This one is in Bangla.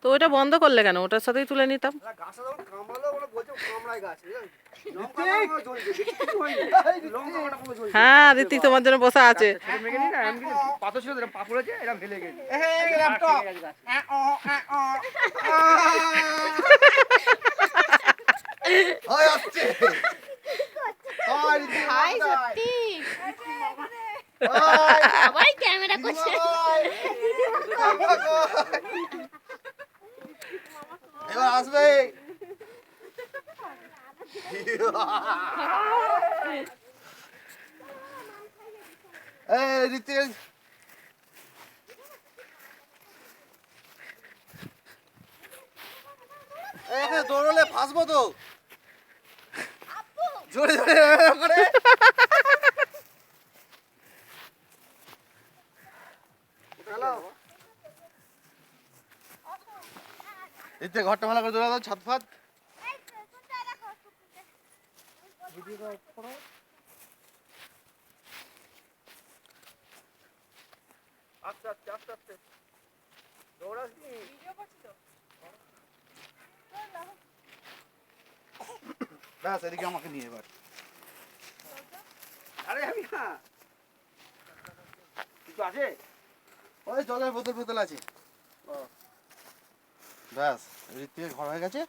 তো ওটা বন্ধ করলে কেন? ওটার সাথেই তুলে নিতাম। হ্যাঁ ঋতিক তোমার জন্য বসা আছে। সবাই ক্যামেরা করছে। এবার আসবে। এই ঋতিক এখানে দৌড়লে ফাঁসবো তো। জোরে জোরে করে এতে ঘরটা ভালো করে দৌড়া দাও, ছাদ ফাদ। আস্তে আস্তে আস্তে আস্তে দৌড়াস নি। ব্যাস এদিকে আমাকে নিয়ে এবার। আরে আমি না কিছু আছে? ওই জলের বোতল বোতল আছে। ব্যাস ঋতিকের ঘর হয়ে গেছে।